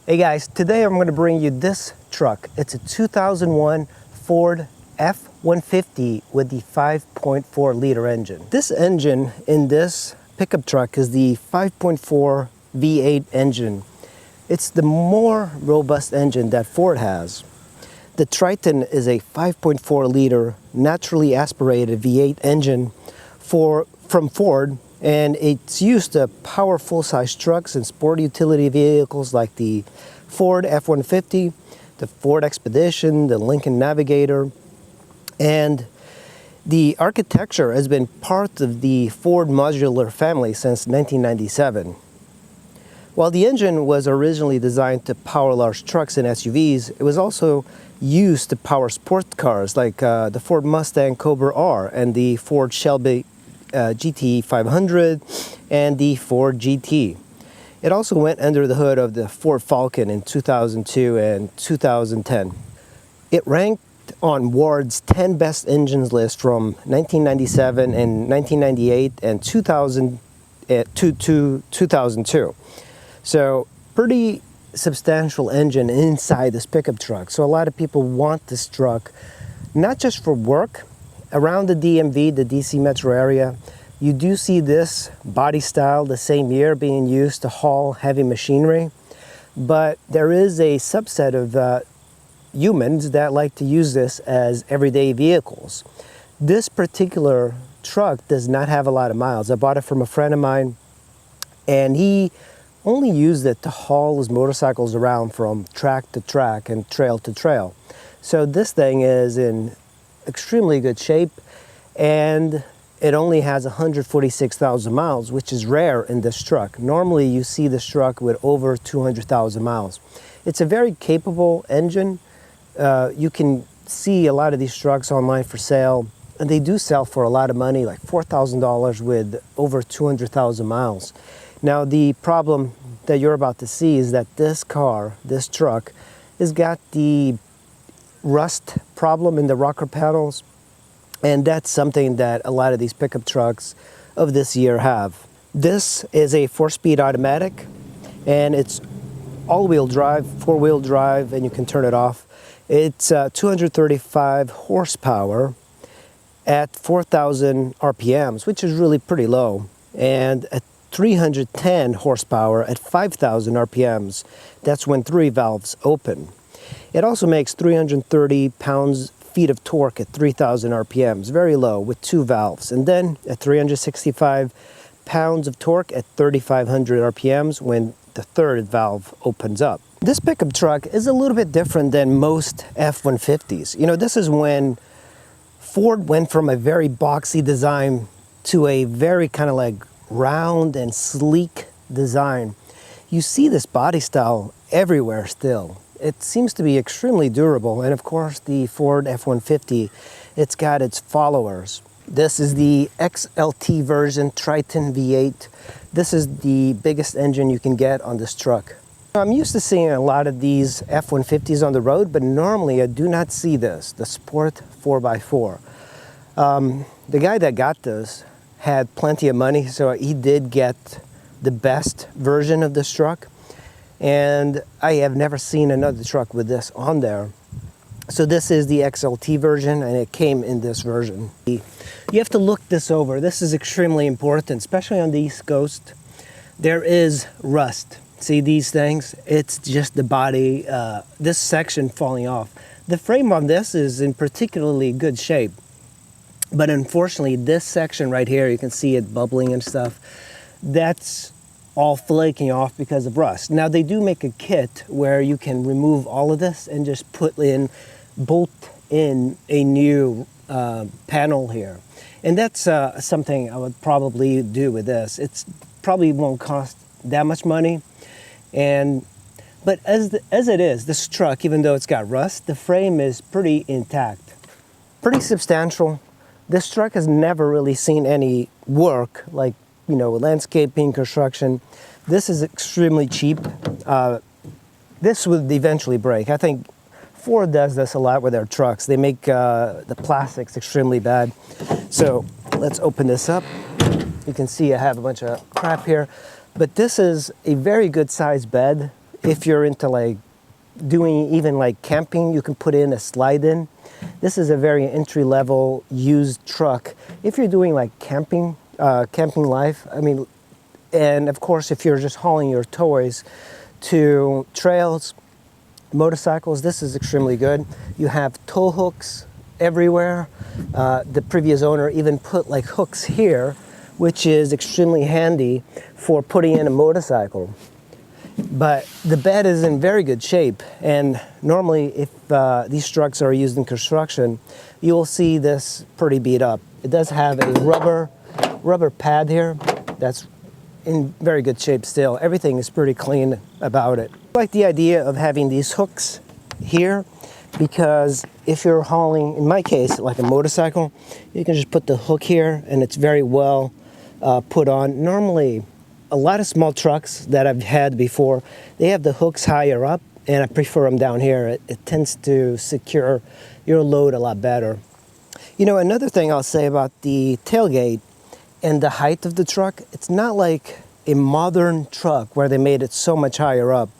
Hey guys, today I'm going to bring you this truck. It's a 2001 Ford F150 with the 5.4 liter engine. This engine in this pickup truck is the 5.4 V8 engine. It's the more robust engine that Ford has. The Triton is a 5.4 liter naturally aspirated V8 engine from Ford, and it's used to power full-size trucks and sport utility vehicles like the Ford F150, the Ford Expedition, the Lincoln Navigator, and the architecture has been part of the Ford modular family since 1997. While the engine was originally designed to power large trucks and SUVs, it was also used to power sport cars like the Ford Mustang Cobra R and the Ford Shelby GT 500 and the Ford GT. It also went under the hood of the Ford Falcon in 2002 and 2010. It ranked on Ward's 10 best engines list from 1997 and 1998 and 2002. So pretty substantial engine inside this pickup truck. So a lot of people want this truck, not just for work. Around the DMV, the DC metro area, you do see this body style the same year being used to haul heavy machinery, but there is a subset of humans that like to use this as everyday vehicles. This particular truck does not have a lot of miles. I bought it from a friend of mine, and he only used it to haul his motorcycles around from track to track and trail to trail. So this thing is in extremely good shape, and it only has 146,000 miles, which is rare in this truck. Normally you see this truck with over 200,000 miles. It's a very capable engine. You can see a lot of these trucks online for sale, and they do sell for a lot of money, like $4,000 with over 200,000 miles. Now the problem that you're about to see is that this truck, has got the rust problem in the rocker panels, and that's something that a lot of these pickup trucks of this year have. This is a 4-speed automatic, and it's all-wheel drive, 4-wheel drive, and you can turn it off. It's 235 horsepower at 4,000 RPMs, which is really pretty low, and at 310 horsepower at 5,000 RPMs. That's when 3 valves open. It also makes 330 pounds-feet of torque at 3,000 RPMs, very low, with 2 valves. And then at 365 pounds of torque at 3,500 RPMs when the 3rd valve opens up. This pickup truck is a little bit different than most F-150s. You know, this is when Ford went from a very boxy design to a very kind of like round and sleek design. You see this body style everywhere still. It seems to be extremely durable, and of course the Ford F-150, it's got its followers. This is the XLT version Triton V8. This is the biggest engine you can get on this truck. I'm used to seeing a lot of these F-150s on the road, but normally I do not see this, the Sport 4x4. The guy that got this had plenty of money, so he did get the best version of this truck. And I have never seen another truck with this on there. So this is the XLT version, and it came in this version. You have to look this over. This is extremely important, especially on the East Coast. There is rust. See these things? It's just the body, this section falling off. The frame on this is in particularly good shape. But unfortunately, this section right here, you can see it bubbling and stuff. That's all flaking off because of rust. Now they do make a kit where you can remove all of this and just bolt in a new panel here. And that's something I would probably do with this. It's probably won't cost that much money. But as it is, this truck, even though it's got rust, the frame is pretty intact. Pretty substantial. This truck has never really seen any work, like, you know, landscaping, construction. This is extremely cheap. This would eventually break. I think Ford does this a lot with their trucks. They make the plastics extremely bad. So let's open this up. You can see I have a bunch of crap here. But this is a very good sized bed. if you're into like doing even like camping, you can put in a slide in. This is a very entry-level used truck. If you're doing like camping life, I mean, and of course if you're just hauling your toys to trails, motorcycles, this is extremely good. You have tow hooks everywhere. The previous owner even put like hooks here, which is extremely handy for putting in a motorcycle. But the bed is in very good shape, and normally if these trucks are used in construction, you will see this pretty beat up. It does have a rubber pad here that's in very good shape still. Everything is pretty clean about it. I like the idea of having these hooks here, because if you're hauling, in my case, like a motorcycle, you can just put the hook here and it's very well put on. Normally, a lot of small trucks that I've had before, they have the hooks higher up, and I prefer them down here. It tends to secure your load a lot better. You know, another thing I'll say about the tailgate and the height of the truck, it's not like a modern truck where they made it so much higher up.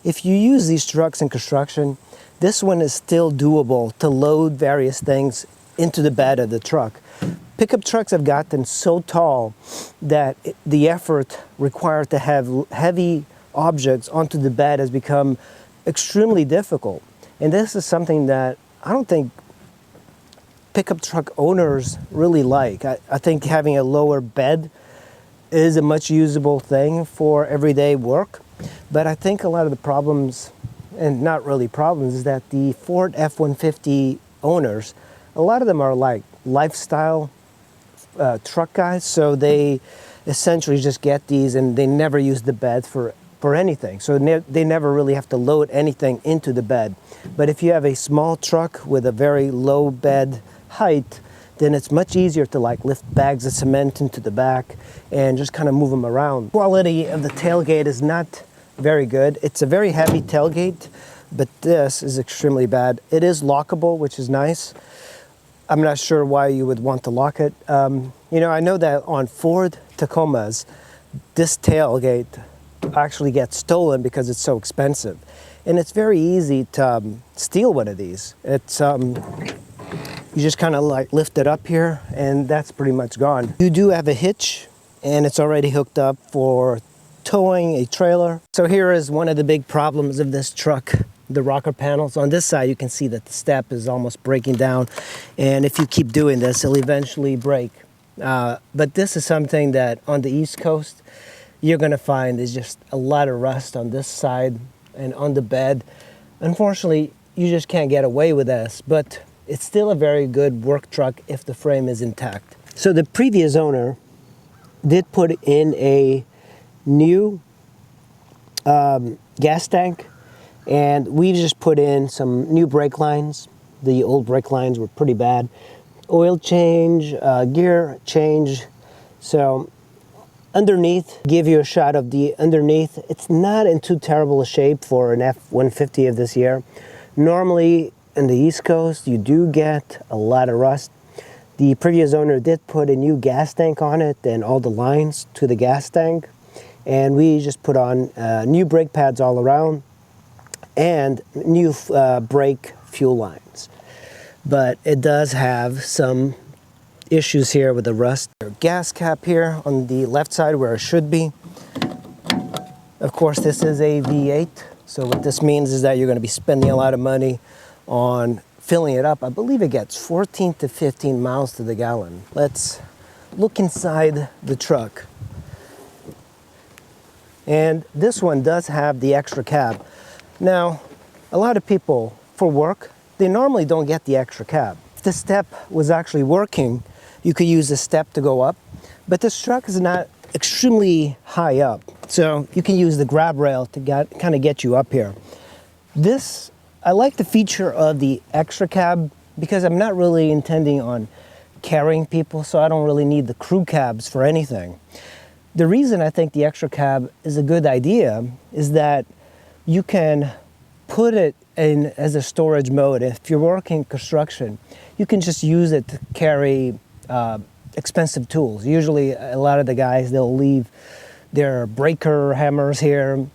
If you use these trucks in construction, this one is still doable to load various things into the bed of the truck. Pickup trucks have gotten so tall that the effort required to have heavy objects onto the bed has become extremely difficult. And this is something that I don't think pickup truck owners really like. I think having a lower bed is a much usable thing for everyday work. But I think a lot of the problems, and not really problems, is that the Ford F-150 owners, a lot of them are like lifestyle truck guys, so they essentially just get these and they never use the bed for anything. So they never really have to load anything into the bed. But if you have a small truck with a very low bed height, then it's much easier to like lift bags of cement into the back and just kind of move them around. Quality of the tailgate is not very good. It's a very heavy tailgate, but this is extremely bad. It is lockable, which is nice. I'm not sure why you would want to lock it. You know, I know that on Ford Tacomas, this tailgate actually gets stolen because it's so expensive. And it's very easy to steal one of these. It's, you just kind of like lift it up here and that's pretty much gone. You do have a hitch and it's already hooked up for towing a trailer. So here is one of the big problems of this truck. The rocker panels. On this side, you can see that the step is almost breaking down. And if you keep doing this, it'll eventually break. But this is something that on the East Coast, you're going to find is just a lot of rust on this side and on the bed. Unfortunately, you just can't get away with this, but it's still a very good work truck if the frame is intact. So the previous owner did put in a new gas tank, and we've just put in some new brake lines. The old brake lines were pretty bad. Oil change, gear change. So underneath, give you a shot of the underneath. It's not in too terrible a shape for an F-150 of this year. Normally in the East Coast, you do get a lot of rust. The previous owner did put a new gas tank on it and all the lines to the gas tank. And we just put on new brake pads all around and new brake fuel lines. But it does have some issues here with the rust. Gas cap here on the left side where it should be. Of course, this is a V8, so what this means is that you're going to be spending a lot of money on filling it up. I believe it gets 14 to 15 miles to the gallon. Let's look inside the truck. And this one does have the extra cab. Now, a lot of people, for work, they normally don't get the extra cab. If the step was actually working, you could use the step to go up, but this truck is not extremely high up, so you can use the grab rail to kind of get you up here. This, I like the feature of the extra cab because I'm not really intending on carrying people, so I don't really need the crew cabs for anything. The reason I think the extra cab is a good idea is that you can put it in as a storage mode. If you're working construction, you can just use it to carry expensive tools. Usually a lot of the guys, they'll leave their breaker hammers here,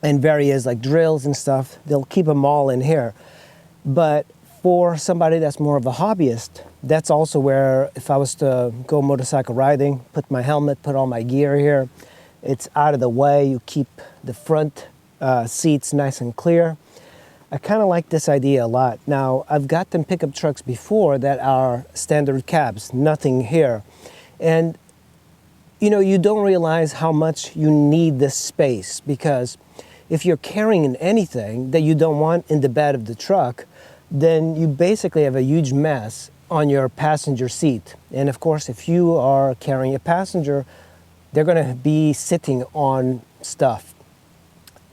and various like drills and stuff. They'll keep them all in here. But for somebody that's more of a hobbyist, that's also where if I was to go motorcycle riding, put my helmet, put all my gear here, it's out of the way. You keep the front seats nice and clear. I kind of like this idea a lot. Now, I've got them pickup trucks before that are standard cabs, nothing here. And you know, you don't realize how much you need this space, because if you're carrying anything that you don't want in the bed of the truck, then you basically have a huge mess on your passenger seat. And of course, if you are carrying a passenger, they're going to be sitting on stuff.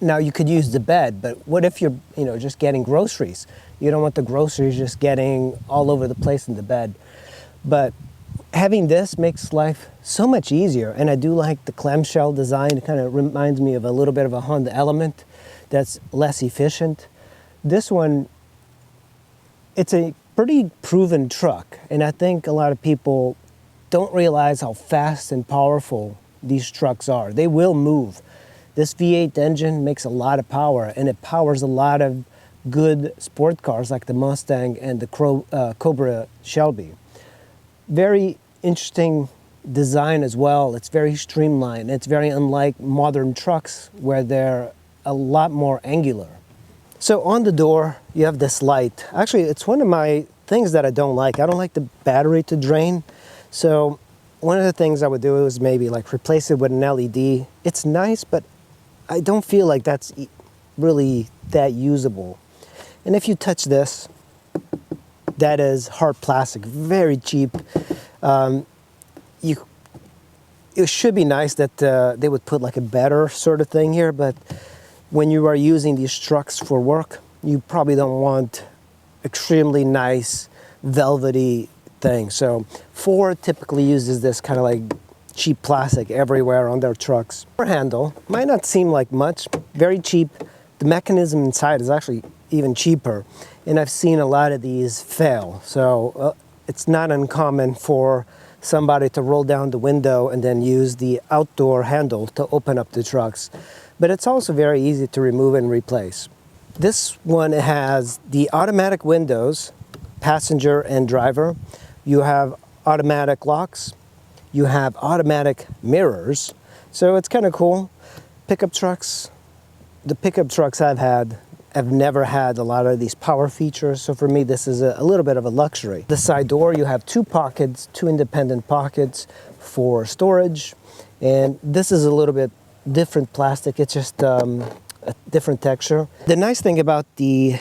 Now, you could use the bed, but what if you're, you know, just getting groceries? You don't want the groceries just getting all over the place in the bed. But having this makes life so much easier. And I do like the clamshell design. It kind of reminds me of a little bit of a Honda Element that's less efficient. This one, it's a pretty proven truck, and I think a lot of people don't realize how fast and powerful these trucks are. They will move. This V8 engine makes a lot of power, and it powers a lot of good sport cars like the Mustang and the Cobra Shelby. Very interesting design as well. It's very streamlined. It's very unlike modern trucks where they're a lot more angular. So on the door, you have this light. Actually, it's one of my things that I don't like. I don't like the battery to drain. So one of the things I would do is maybe like replace it with an LED. It's nice, but I don't feel like that's really that usable. And if you touch this, that is hard plastic, very cheap. It should be nice that they would put like a better sort of thing here, but when you are using these trucks for work, you probably don't want extremely nice velvety thing. So Ford typically uses this kind of like cheap plastic everywhere on their trucks. Door handle might not seem like much, very cheap. The mechanism inside is actually even cheaper, and I've seen a lot of these fail. So it's not uncommon for somebody to roll down the window and then use the outdoor handle to open up the trucks. But it's also very easy to remove and replace. This one has the automatic windows, passenger and driver. You have automatic locks. You have automatic mirrors. So it's kind of cool. Pickup trucks, the pickup trucks I've had, I've never had a lot of these power features. So for me, this is a little bit of a luxury. The side door, you have two pockets, two independent pockets for storage. And this is a little bit different plastic. It's just a different texture. The nice thing about the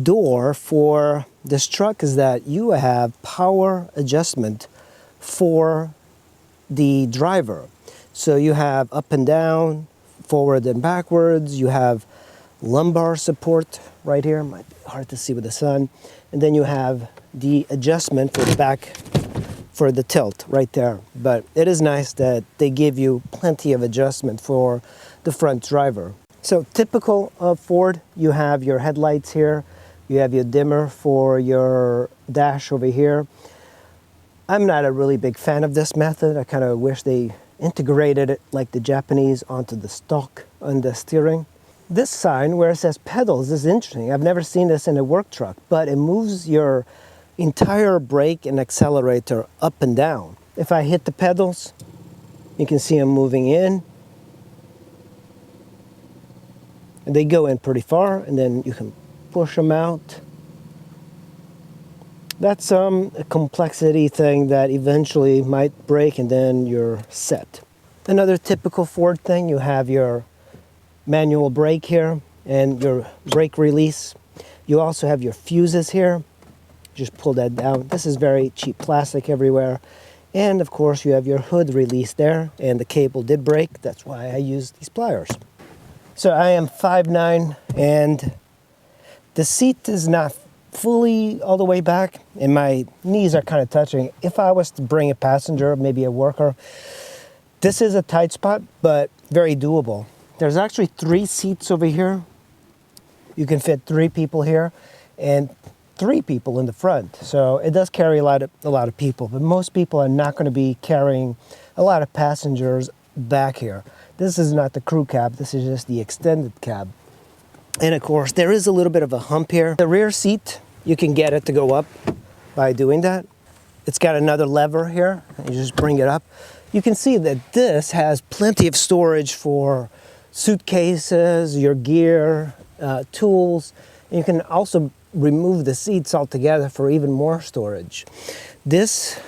door for this truck is that you have power adjustment for the driver. So you have up and down, forward and backwards. You have lumbar support right here. Might be hard to see with the sun. And then you have the adjustment for the back, for the tilt right there. But it is nice that they give you plenty of adjustment for the front driver. So typical of Ford, you have your headlights here. You have your dimmer for your dash over here. I'm not a really big fan of this method. I kind of wish they integrated it like the Japanese onto the stock on the steering. This sign where it says pedals is interesting. I've never seen this in a work truck, but it moves your entire brake and accelerator up and down. If I hit the pedals, you can see them moving in. And they go in pretty far, and then you can push them out. That's a complexity thing that eventually might break, and then you're set. Another typical Ford thing, you have your manual brake here and your brake release. You also have your fuses here. Just pull that down. This is very cheap plastic everywhere. And of course you have your hood release there, and the cable did break. That's why I used these pliers. So I am 5'9", and the seat is not fully all the way back, and my knees are kind of touching. If I was to bring a passenger, maybe a worker, this is a tight spot, but very doable. There's actually 3 seats over here. You can fit 3 people here and 3 people in the front. So it does carry a lot of people, but most people are not going to be carrying a lot of passengers back here. This is not the crew cab, this is just the extended cab. And of course, there is a little bit of a hump here. The rear seat, you can get it to go up by doing that. It's got another lever here, and you just bring it up. You can see that this has plenty of storage for suitcases, your gear, tools. You can also remove the seats altogether for even more storage. This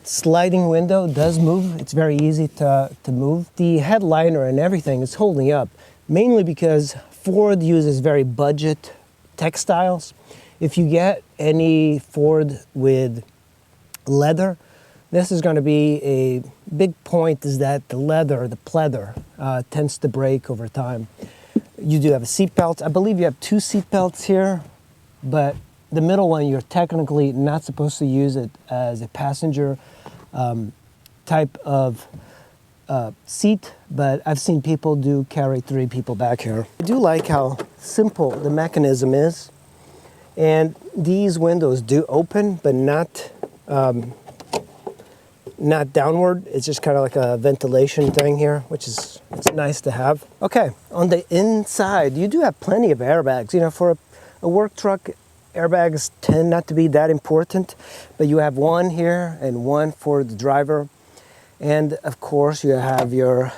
sliding window does move. It's very easy to move. The headliner and everything is holding up, mainly because Ford uses very budget textiles. If you get any Ford with leather, this is going to be a big point, is that the leather, the pleather, tends to break over time. You do have a seat belt. I believe you have 2 seat belts here, but the middle one, you're technically not supposed to use it as a passenger type of seat, but I've seen people do carry 3 people back here. I do like how simple the mechanism is, and these windows do open, but not downward. It's just kind of like a ventilation thing here, which is, it's nice to have. Okay, on the inside, you do have plenty of airbags. You know, for a work truck, airbags tend not to be that important, but you have one here and one for the driver. And of course, you have your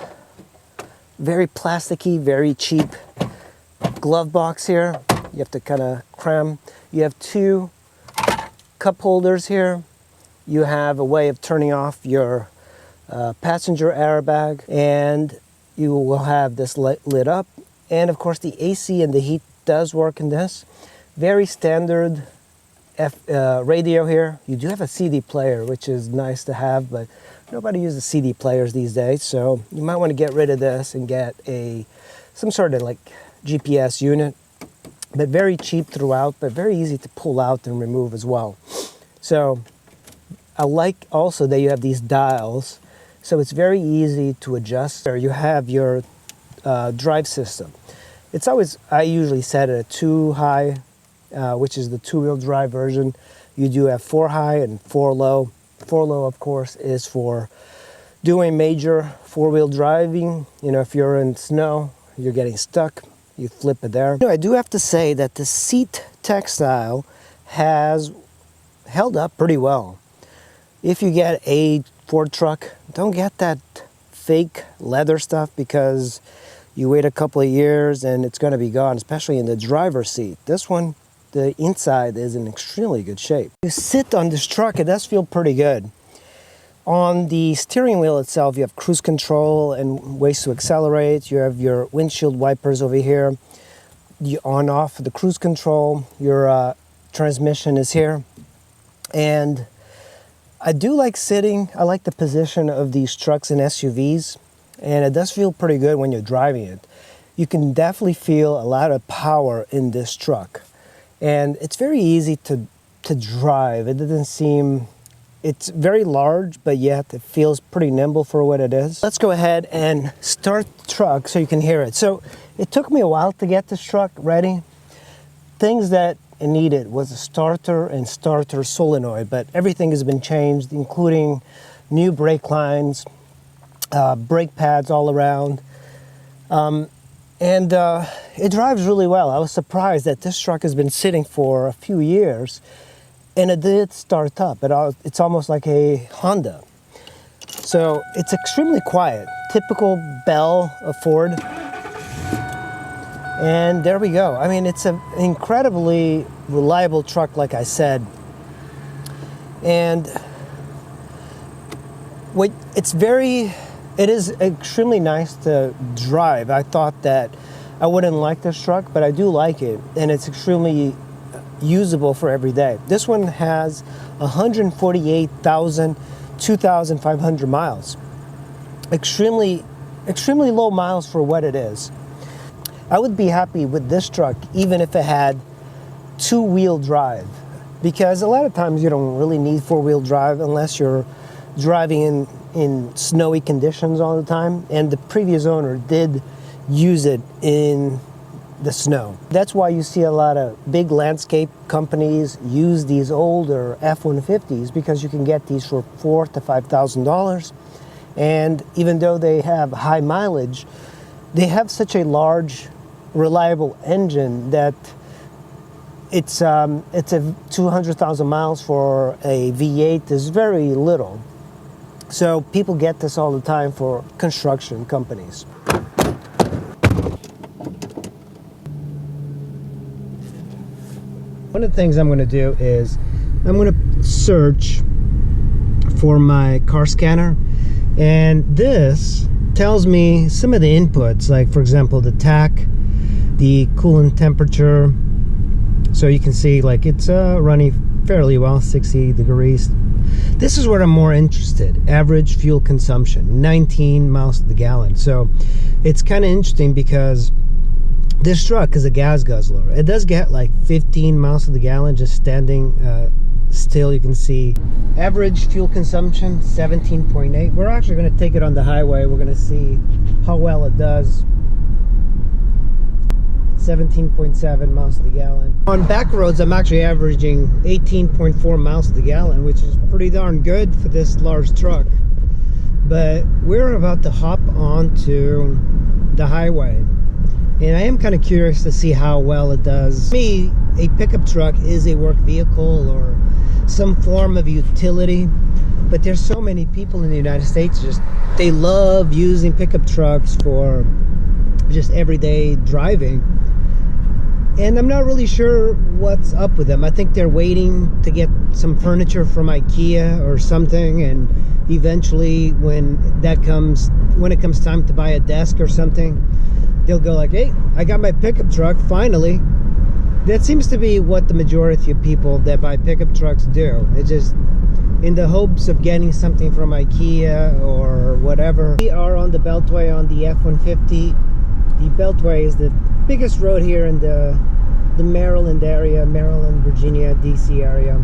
very plasticky, very cheap glove box here. You have to kind of cram. You have 2 cup holders here. You have a way of turning off your passenger airbag, and you will have this lit up. And of course, the AC and the heat does work in this. Very standard radio here. You do have a CD player, which is nice to have, but nobody uses CD players these days, so you might want to get rid of this and get some sort of like GPS unit. But very cheap throughout, but very easy to pull out and remove as well. So I like also that you have these dials, so it's very easy to adjust. There you have your drive system. It's always, I usually set it at 2 high, which is the 2-wheel drive version. You do have 4 high and 4 low. 4 low, of course, is for doing major 4-wheel driving. You know, if you're in snow, you're getting stuck, you flip it there. You know, I do have to say that the seat textile has held up pretty well. If you get a Ford truck, don't get that fake leather stuff, because you wait a couple of years and it's going to be gone, especially in the driver's seat. This one, the inside is in extremely good shape. You sit on this truck, it does feel pretty good. On the steering wheel itself, you have cruise control and ways to accelerate. You have your windshield wipers over here. You on off the cruise control. Your transmission is here. And I do like sitting. I like the position of these trucks and SUVs, and it does feel pretty good when you're driving it. You can definitely feel a lot of power in this truck, and it's very easy to drive. It doesn't seem, it's very large, but yet it feels pretty nimble for what it is. Let's go ahead and start the truck so you can hear it. So it took me a while to get this truck ready. Things that it needed was a starter and starter solenoid, but everything has been changed, including new brake lines, brake pads all around, and it drives really well. I was surprised that this truck has been sitting for a few years, and it did start up. It's almost like a Honda. So it's extremely quiet, typical bell of Ford. And there we go. I mean, it's an incredibly reliable truck, like I said. And it is extremely nice to drive. I thought that I wouldn't like this truck, but I do like it. And it's extremely usable for every day. This one has 2,500 miles. Extremely low miles for what it is. I would be happy with this truck even if it had 2-wheel drive, because a lot of times you don't really need 4-wheel drive unless you're driving in snowy conditions all the time, and the previous owner did use it in the snow. That's why you see a lot of big landscape companies use these older F-150s, because you can get these for $4,000 to $5,000, And even though they have high mileage, they have such a large, reliable engine that it's a 200,000 miles for a V8 is very little. So people get this all the time for construction companies. One of the things I'm going to do is I'm going to search for my car scanner, and this tells me some of the inputs, like for example the tach, the coolant temperature. So you can see like it's running fairly well, 60 degrees. This is where I'm more interested. Average fuel consumption, 19 miles to the gallon. So it's kind of interesting because this truck is a gas guzzler. It does get like 15 miles to the gallon just standing still. You can see average fuel consumption 17.8. We're actually going to take it on the highway. We're going to see how well it does. 17.7 miles to the gallon. On back roads, I'm actually averaging 18.4 miles to the gallon, which is pretty darn good for this large truck. But we're about to hop onto the highway, and I am kind of curious to see how well it does. For me, a pickup truck is a work vehicle or some form of utility, but there's so many people in the United States they love using pickup trucks for just everyday driving. And I'm not really sure what's up with them. I think they're waiting to get some furniture from IKEA or something, and eventually when it comes time to buy a desk or something, they'll go like, hey, I got my pickup truck finally. That seems to be what the majority of people that buy pickup trucks do. It's just in the hopes of getting something from IKEA or whatever. We are on the Beltway on the F150. The Beltway is the biggest road here in the Maryland area, Maryland, Virginia, DC area.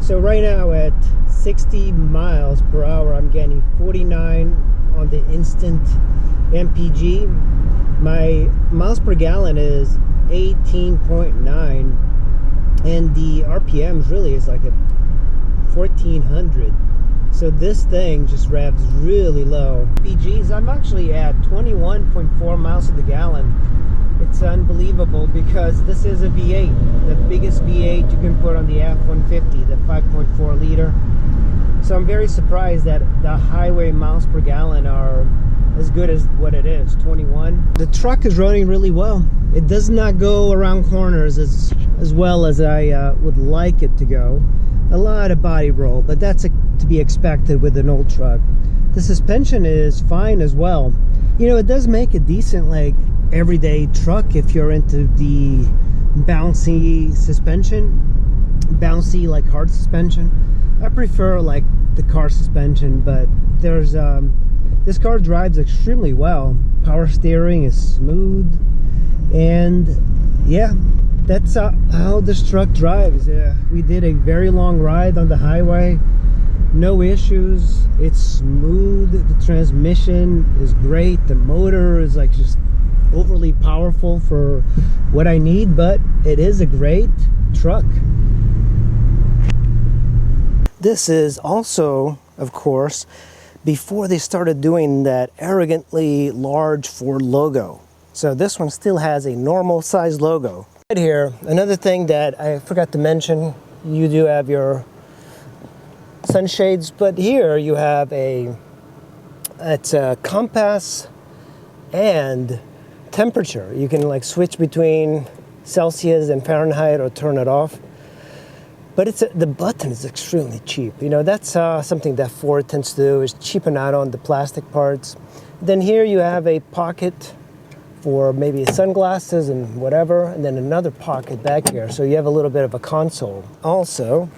So right now at 60 miles per hour, I'm getting 49 on the instant MPG. My miles per gallon is 18.9, and the RPMs really is like at 1400. So this thing just revs really low. MPGs, I'm actually at 21.4 miles to the gallon. It's unbelievable because this is a V8, the biggest V8 you can put on the F-150, the 5.4 liter. So I'm very surprised that the highway miles per gallon are as good as what it is, 21. The truck is running really well. It does not go around corners as well as I would like it to go. A lot of body roll, but that's to be expected with an old truck. The suspension is fine as well. You know, it does make a decent like everyday truck if you're into the bouncy suspension, bouncy like hard suspension. I prefer like the car suspension, but there's this car drives extremely well. Power steering is smooth, and yeah, that's how this truck drives. We did a very long ride on the highway, no issues. It's smooth. The transmission is great. The motor is like just overly powerful for what I need, but it is a great truck. This is also, of course, before they started doing that arrogantly large Ford logo. So this one still has a normal size logo. Right here, another thing that I forgot to mention, you do have your sunshades, but here you have it's a compass and temperature. You can like switch between Celsius and Fahrenheit or turn it off. But the button is extremely cheap. You know, that's something that Ford tends to do, is cheapen out on the plastic parts. Then here you have a pocket for maybe sunglasses and whatever, and then another pocket back here. So you have a little bit of a console. Also,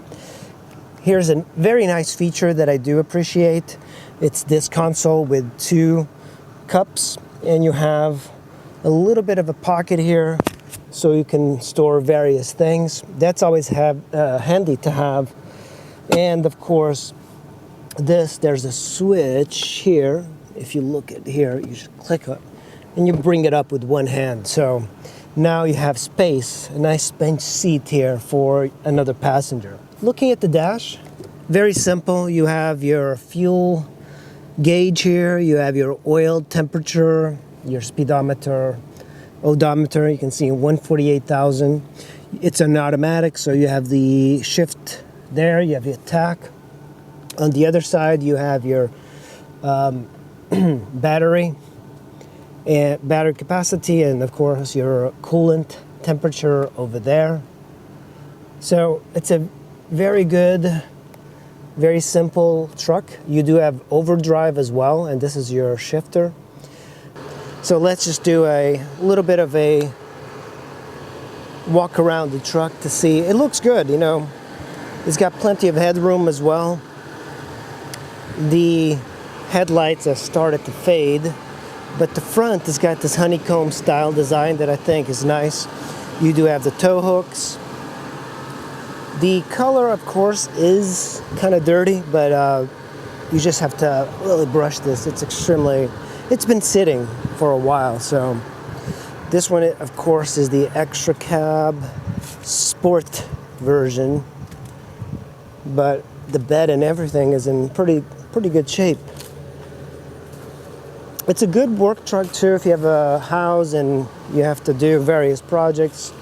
here's a very nice feature that I do appreciate. It's this console with two cups, and you have a little bit of a pocket here so you can store various things. That's always handy to have. And of course, there's a switch here. If you look at here, you just click it and you bring it up with one hand. So now you have space, a nice bench seat here for another passenger. Looking at the dash, very simple. You have your fuel gauge here. You have your oil temperature, your speedometer, odometer. You can see 148,000. It's an automatic, so you have the shift there. You have your tack. On the other side, you have your battery and battery capacity, and of course your coolant temperature over there. So it's a very good, very simple truck. You do have overdrive as well, and this is your shifter. So let's just do a little bit of a walk around the truck to see. It looks good, you know. It's got plenty of headroom as well. The headlights have started to fade, but the front has got this honeycomb style design that I think is nice. You do have the tow hooks. The color, of course, is kind of dirty, but you just have to really brush this. It's been sitting for a while. So this one, of course, is the extra cab sport version, but the bed and everything is in pretty good shape. It's a good work truck too if you have a house and you have to do various projects.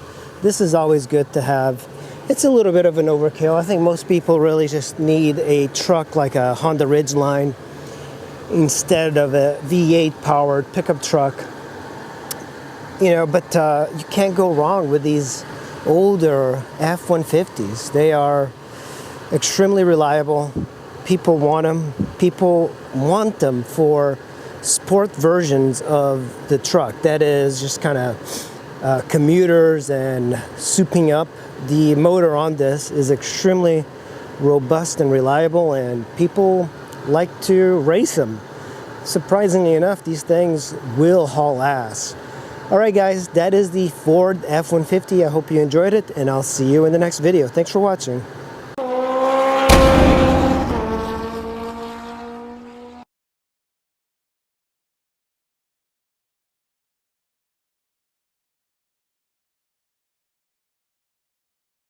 This is always good to have. It's a little bit of an overkill. I think most people really just need a truck like a Honda Ridgeline instead of a V8 powered pickup truck. You know, but you can't go wrong with these older F150s. They are extremely reliable. People want them. People want them for sport versions of the truck. That is just kind of commuters and souping up. The motor on this is extremely robust and reliable, and people like to race them. Surprisingly enough, these things will haul ass. All right, guys, that is the Ford F-150. I hope you enjoyed it, and I'll see you in the next video. Thanks for watching.